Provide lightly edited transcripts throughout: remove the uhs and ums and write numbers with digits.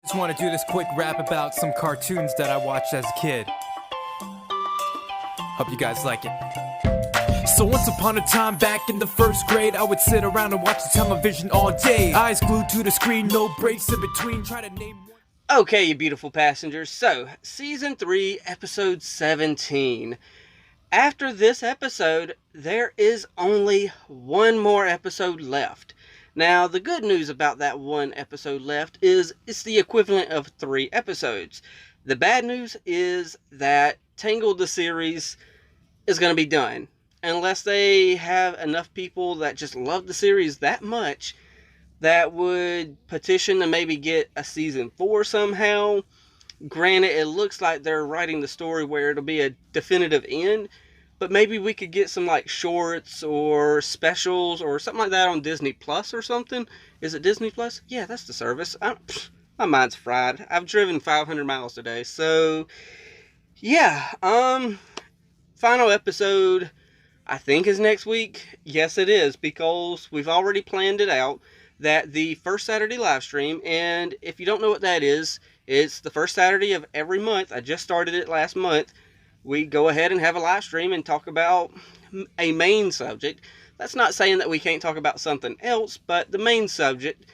Just want to do this quick rap about some cartoons that I watched as a kid. Hope you guys like it. So once upon a time back in the first grade, I would sit around and watch the television all day. Eyes glued to the screen, no breaks in between, try to name one. Okay, you beautiful passengers, so Season 3, Episode 17. After this episode, there is only one more episode left. Now, the good news about that one episode left is it's the equivalent of 3 episodes. The bad news is that Tangled the series is going to be done. Unless they have enough people that just love the series that much that would petition to maybe get a Season 4 somehow. Granted, it looks like they're writing the story where it'll be a definitive end. But maybe we could get some like shorts or specials or something like that on Disney Plus or something. Is it Disney Plus? Yeah, that's the service. My mind's fried. I've driven 500 miles today. So, yeah. Final episode, I think, is next week. Yes, it is. Because we've already planned it out. That the first Saturday live stream. And if you don't know what that is, it's the first Saturday of every month. I just started it last month. We go ahead and have a live stream and talk about a main subject. That's not saying that we can't talk about something else, but the main subject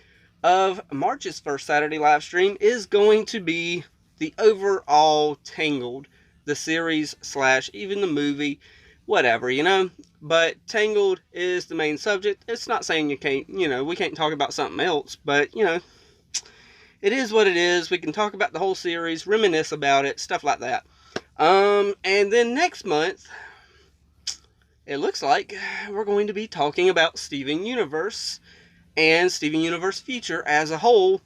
of March's first Saturday live stream is going to be the overall Tangled, the series / even the movie, whatever, you know. But Tangled is the main subject. It's not saying you can't, we can't talk about something else, but, it is what it is. We can talk about the whole series, reminisce about it, stuff like that. And then next month, it looks like we're going to be talking about Steven Universe and Steven Universe Future as a whole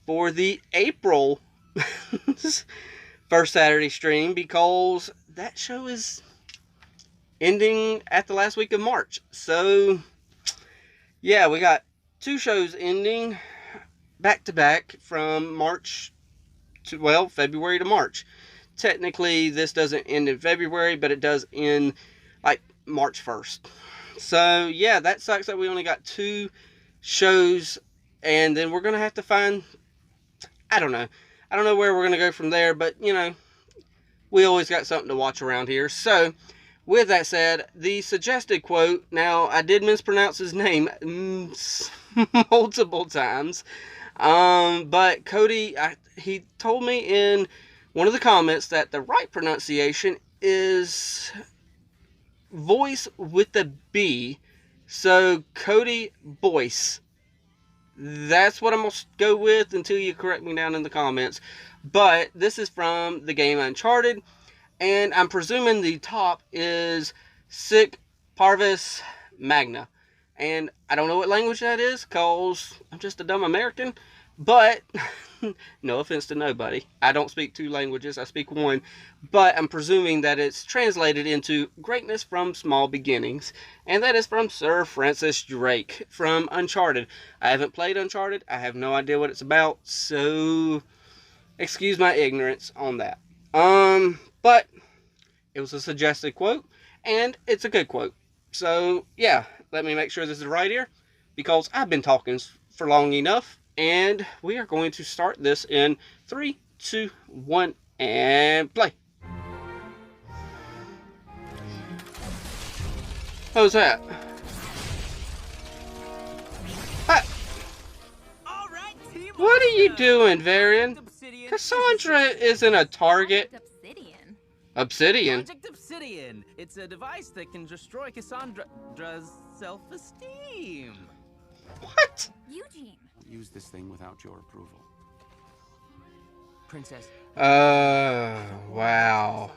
for the April first Saturday stream, because that show is ending at the last week of March. So, yeah, we got 2 shows ending back to back from February to March. Technically, this doesn't end in February, but it does end, like, March 1st. So, yeah, that sucks that we only got 2 shows, and then we're going to have to find, I don't know where we're going to go from there, but, we always got something to watch around here. So, with that said, the suggested quote, now, I did mispronounce his name multiple times, but Cody, he told me in one of the comments that the right pronunciation is voice with a B. So, Cody Boyce. That's what I'm going to go with until you correct me down in the comments. But this is from the game Uncharted. And I'm presuming the top is Sic Parvis Magna. And I don't know what language that is, because I'm just a dumb American. But, no offense to nobody, I don't speak 2 languages, I speak 1, but I'm presuming that it's translated into Greatness from Small Beginnings, and that is from Sir Francis Drake from Uncharted. I haven't played Uncharted, I have no idea what it's about, so excuse my ignorance on that. But it was a suggested quote, and it's a good quote. So, yeah, let me make sure this is right here, because I've been talking for long enough. And we are going to start this in 3, 2, 1, and play. How's that? Ah. What are you doing, Varian? Cassandra isn't a target. Obsidian? Project Obsidian. It's a device that can destroy Cassandra's self-esteem. What? Eugene. Use this thing without your approval. Princess. Wow.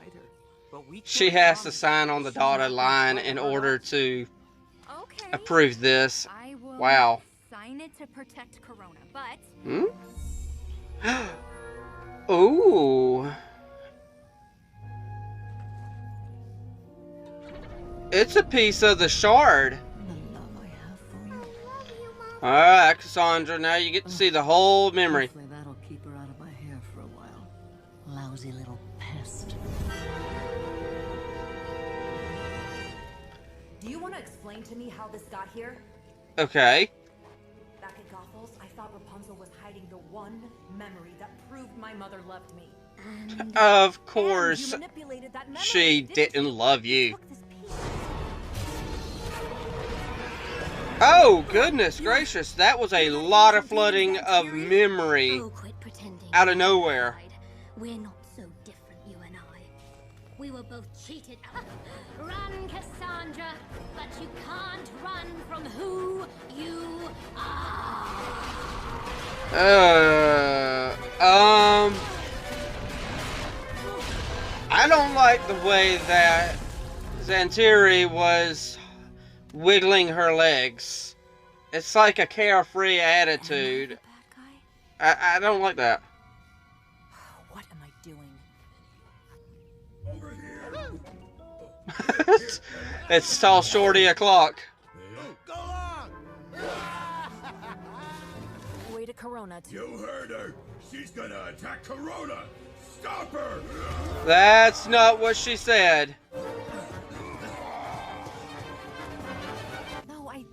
She has to sign on the dotted line in order to approve this. I will Wow. sign it to protect Corona, but Ooh. It's a piece of the shard. Alright, Cassandra, now you get to see the whole memory. Hopefully that'll keep her out of my hair for a while. Lousy little pest. Do you want to explain to me how this got here? Okay. That back at Gothels, I thought Rapunzel was hiding the one memory that proved my mother loved me. Of And course, you manipulated that memory, she didn't love you. Took this piece. Oh, goodness gracious. That was a lot of flooding of memory Oh, quit pretending. out of nowhere. We're not so different, you and I. We were both cheated. Run, Cassandra, but you can't run from who you are. I don't like the way that Xantiri was wiggling her legs. It's like a carefree attitude. Am I the bad guy? I don't like that. What am I doing? It's tall shorty o'clock. Way to Corona. You heard her. She's gonna attack Corona. Stop her. That's not what she said. No, I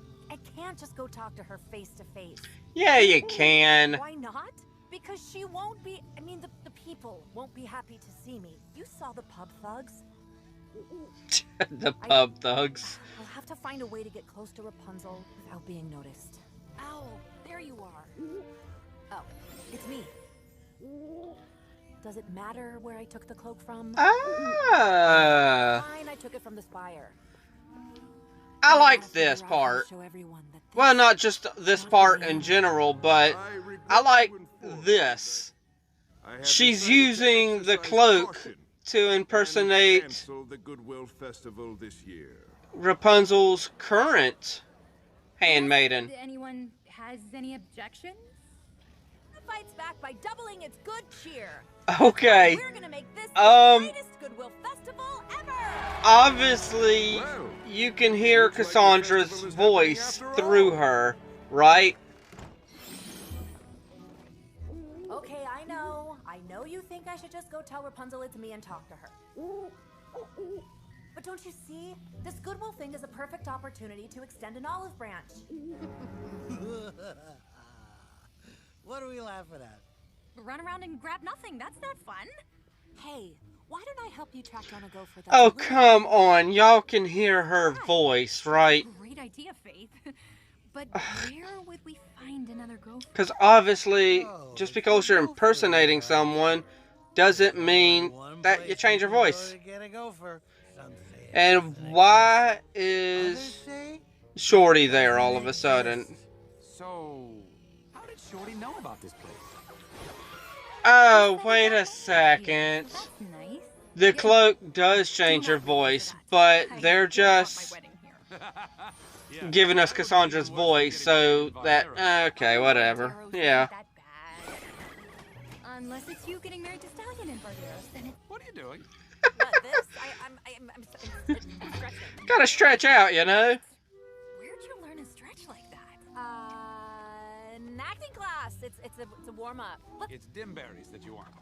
can't just go talk to her face to face. Yeah, you can. Why not? Because she won't be. I mean, the people won't be happy to see me. You saw the pub thugs. The pub thugs. I'll have to find a way to get close to Rapunzel without being noticed. Ow, there you are. Oh, it's me. Does it matter where I took the cloak from? Ah. Fine, I took it from the spire. I like gotta this figure out how to part. show everyone that Well, this not just this part in general, but I like this. She's using the cloak to impersonate Cancel the Goodwill Festival this year. Rapunzel's current handmaiden. Anyone has any objections? fights back by doubling its good cheer. Okay. We're gonna make this the greatest Goodwill Festival ever. Obviously, you can hear Cassandra's voice through her, right? Okay, I know you think I should just go tell Rapunzel it's me and talk to her. But don't you see? This Goodwill thing is a perfect opportunity to extend an olive branch. What are we laughing at? Run around and grab nothing. That's not fun. Hey, why don't I help you track down a gopher? Oh, come on. Y'all can hear her voice, right? Great idea, Faith. But where would we find another gopher? Because obviously, just because you're impersonating someone doesn't mean that you change your voice. And why is Shorty there all of a sudden? So, how did Shorty know about this place? Oh, wait a second. That's nice. The cloak does change her voice, but they're just giving us Cassandra's voice, so that, okay, whatever. Yeah. Unless it's you getting married to Stallion in Barbados, then it's... What are you doing? What, this? I'm stretching. Gotta stretch out, you know? Where'd you learn to stretch like that? An acting class. It's a warm up. Look. It's dimberries that you want.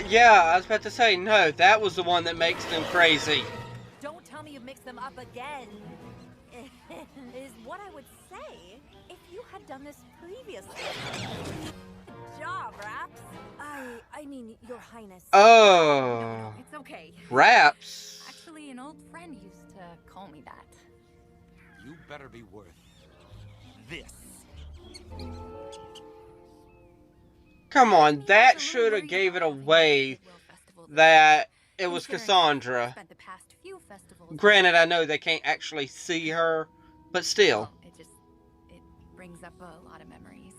Yeah, I was about to say, no, that was the one that makes them crazy. Don't tell me you've mixed them up again. Is what I would say if you had done this previously. Good job, Raps. I mean, Your Highness. Oh. It's okay. Raps. Actually, an old friend used to call me that. You better be worth this. Come on, that should have gave it away that it was Cassandra. Spent the past few festivals. Granted, I know they can't actually see her, but still. It brings up a lot of memories.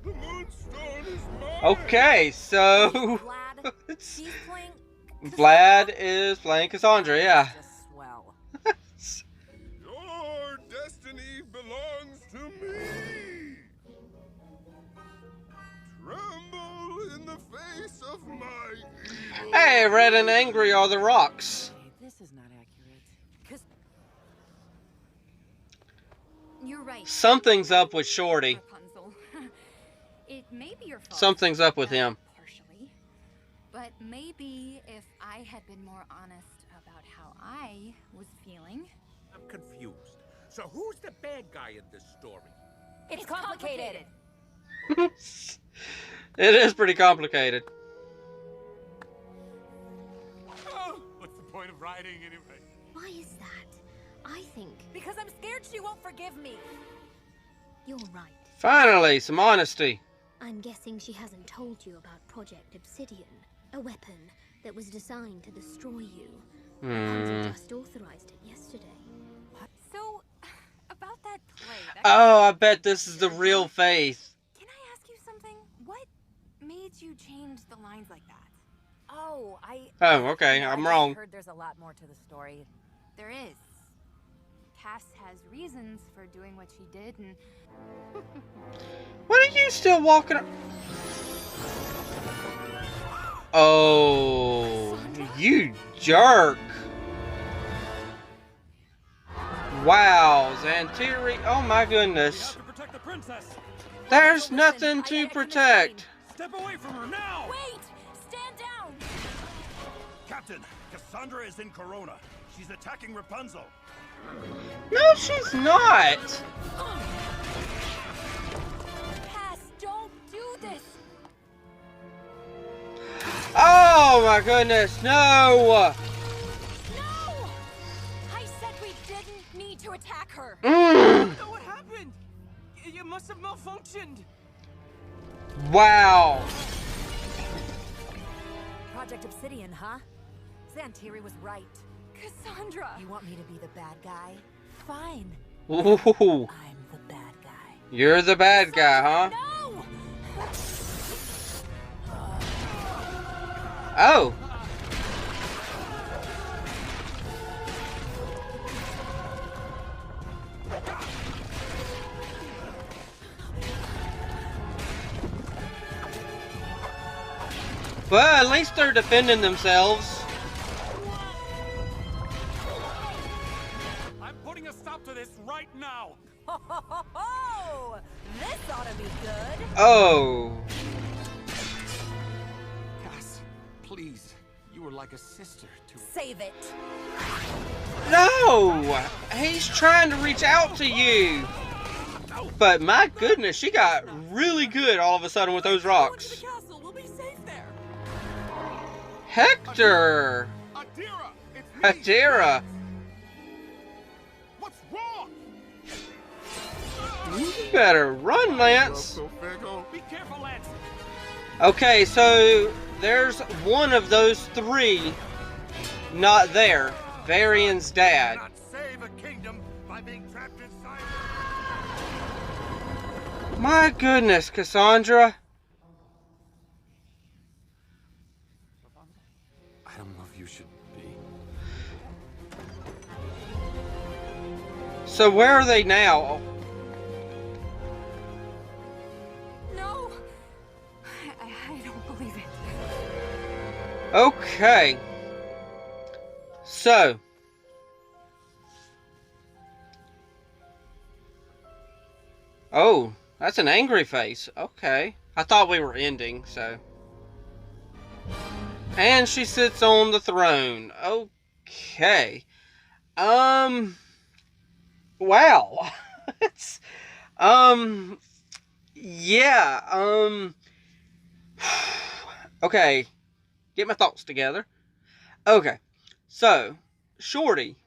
The moonstone is mine. Okay, so Vlad, he's playing Vlad is playing Cassandra, yeah. Just swell. Your destiny belongs to me. Tremble in the face of my evil. Hey, red and angry are the rocks. Okay, this is not accurate. Cause You're right. Something's up with Shorty. Rapunzel. It may be your fault. Something's up with him. Partially. But maybe if I had been more honest about how I was feeling. I'm confused. So who's the bad guy in this story? It's complicated. It is pretty complicated. Oh, what's the point of writing anyway? Why is that? I think Because I'm scared she won't forgive me. you're right. Finally, some honesty. I'm guessing she hasn't told you about Project Obsidian, a weapon that was designed to destroy you. Rapunzel just authorized it yesterday. So, about that play. Oh, I bet this is the real Faith. Can I ask you something? What made you change the lines like that? Oh, Okay, I'm wrong. I heard there's a lot more to the story. There is. Cass has reasons for doing what she did, and What are you still walking up? Oh, you jerk. Wow, Zantiri. Oh my goodness. To protect the princess. There's nothing to protect. Step away from her now. Wait! Stand down! Captain, Cassandra is in Corona. She's attacking Rapunzel. No, she's not. Cass, don't do this! Oh my goodness, no. No! I said we didn't need to attack her. know what happened. You must have malfunctioned. Wow. Project Obsidian, huh? Zantiri was right. Cassandra. You want me to be the bad guy? Fine. Ooh, I'm the bad guy. you're the bad guy, huh? No! Oh. Well, at least they're defending themselves. I'm putting a stop to this right now. Ho, ho, ho, ho! This ought to be good. Oh. Cass, please. You were like a sister to Save it. No! He's trying to reach out to you. But my goodness, she got really good all of a sudden with those rocks. castle. We'll be safe there. Hector! Adira! It's me! Hatera! What's wrong? You better run, Lance. Be careful, Lance. Okay, so there's one of those three not there. Varian's dad. Not save a kingdom by being trapped inside. My goodness, Cassandra. I don't know if you should be. So where are they now? No. I don't believe it. Okay. So. Oh, that's an angry face. Okay. I thought we were ending, so. And she sits on the throne. Okay. Wow. It's, yeah, okay. Get my thoughts together. Okay. So, Shorty,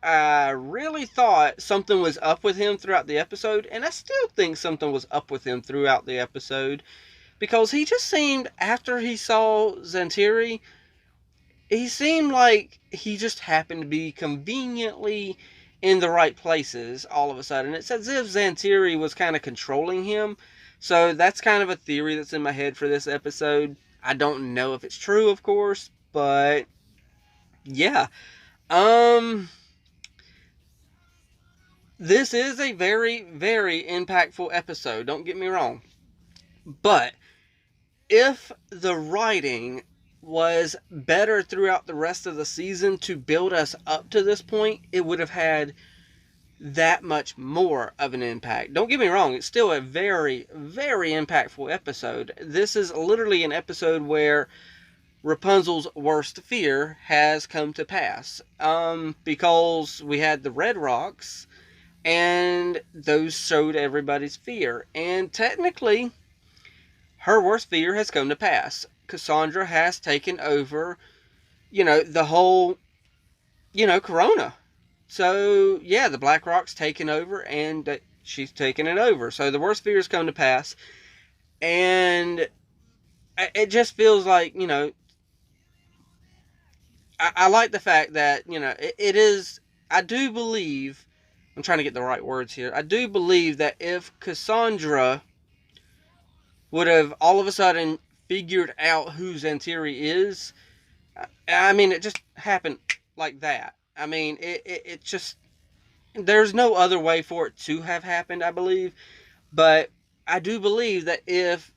I really thought something was up with him throughout the episode, and I still think something was up with him throughout the episode, because he just seemed, after he saw Zantiri, he seemed like he just happened to be conveniently in the right places all of a sudden. It's as if Zantiri was kind of controlling him, so that's kind of a theory that's in my head for this episode. I don't know if it's true, of course, but yeah. This is a very, very impactful episode, don't get me wrong. But if the writing was better throughout the rest of the season to build us up to this point, it would have had that much more of an impact. Don't get me wrong, it's still a very, very impactful episode. This is literally an episode where Rapunzel's worst fear has come to pass. Because we had the red rocks, And those showed everybody's fear. And technically, her worst fear has come to pass. Cassandra has taken over, the whole, Corona. So, yeah, the Black Rock's taken over, and she's taken it over. So the worst fears come to pass. And it just feels like, I like the fact that, it is, I do believe, I'm trying to get the right words here. I do believe that if Cassandra would have all of a sudden figured out who Zantiri is, I mean, it just happened like that. I mean, it just, there's no other way for it to have happened, I believe. But I do believe that if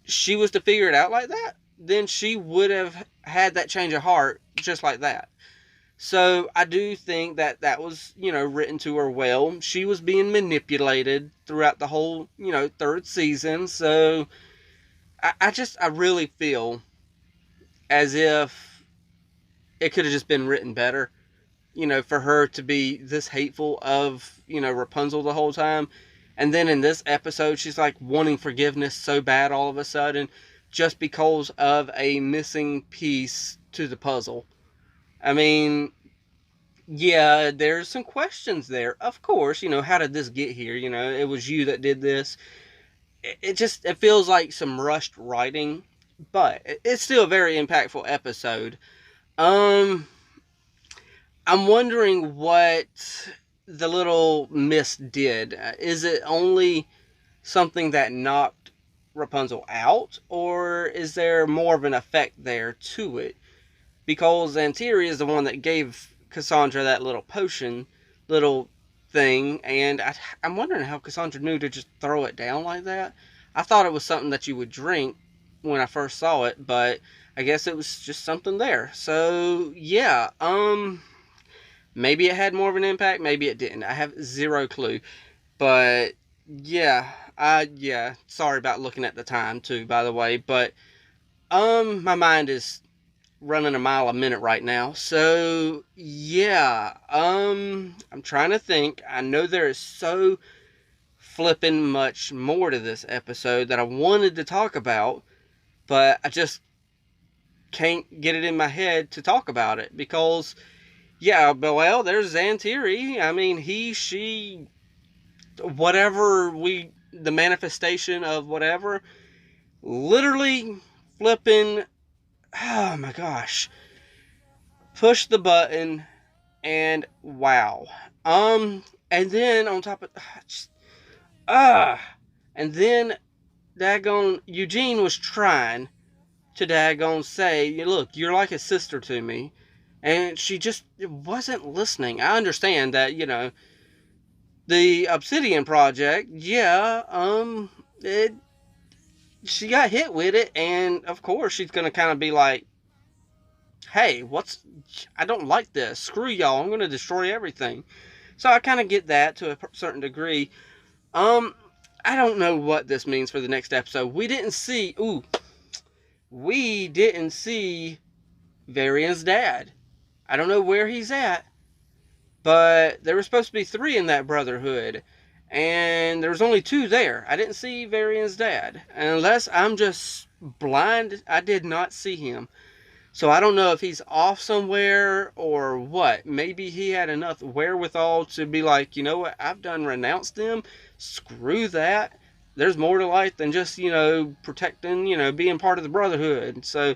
she was to figure it out like that, then she would have had that change of heart just like that. So I do think that that was, written to her well. She was being manipulated throughout the whole, third season. So I really feel as if it could have just been written better, for her to be this hateful of, Rapunzel the whole time. And then in this episode, she's like wanting forgiveness so bad all of a sudden, just because of a missing piece to the puzzle. I mean, yeah, there's some questions there. Of course, how did this get here? It was you that did this. It feels like some rushed writing, but it's still a very impactful episode. I'm wondering what the little mist did. Is it only something that knocked Rapunzel out, or is there more of an effect there to it? Because Zantiri is the one that gave Cassandra that little potion, little thing, and I'm wondering how Cassandra knew to just throw it down like that. I thought it was something that you would drink when I first saw it, but I guess it was just something there. So, yeah, maybe it had more of an impact, maybe it didn't. I have zero clue. But, yeah, sorry about looking at the time, too, by the way. But, my mind is running a mile a minute right now. So, yeah, I'm trying to think. I know there is so flipping much more to this episode that I wanted to talk about, but I just can't get it in my head to talk about it, because, yeah, but, well, there's Zantiri. I mean, he, she, whatever the manifestation of whatever, literally flipping, oh my gosh, push the button, and wow. And then on top of, and then daggone Eugene was trying to daggone say, look, you're like a sister to me, and she just wasn't listening. I understand that, the Obsidian Project, yeah, she got hit with it, and of course she's gonna kind of be like, hey, I don't like this, screw y'all, I'm gonna destroy everything. So I kind of get that to a certain degree. I don't know what this means for the next episode. We didn't see Varian's dad. I don't know where he's at, but there were supposed to be 3 in that brotherhood, and there was only 2 there. I didn't see Varian's dad. Unless I'm just blind, I did not see him. So I don't know if he's off somewhere or what. Maybe he had enough wherewithal to be like, you know what, I've done renounced them. Screw that. There's more to life than just, protecting, being part of the brotherhood. So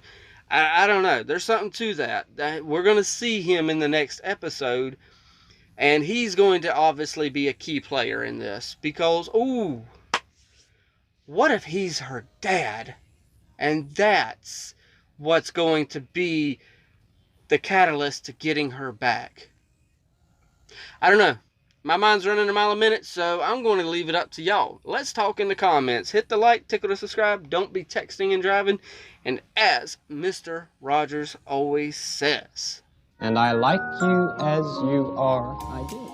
I don't know. There's something to that. We're going to see him in the next episode. And he's going to obviously be a key player in this. Because, ooh, what if he's her dad? And that's what's going to be the catalyst to getting her back. I don't know. My mind's running a mile a minute, so I'm going to leave it up to y'all. Let's talk in the comments. Hit the like, tickle to subscribe. Don't be texting and driving. And as Mr. Rogers always says, and I like you as you are. I do.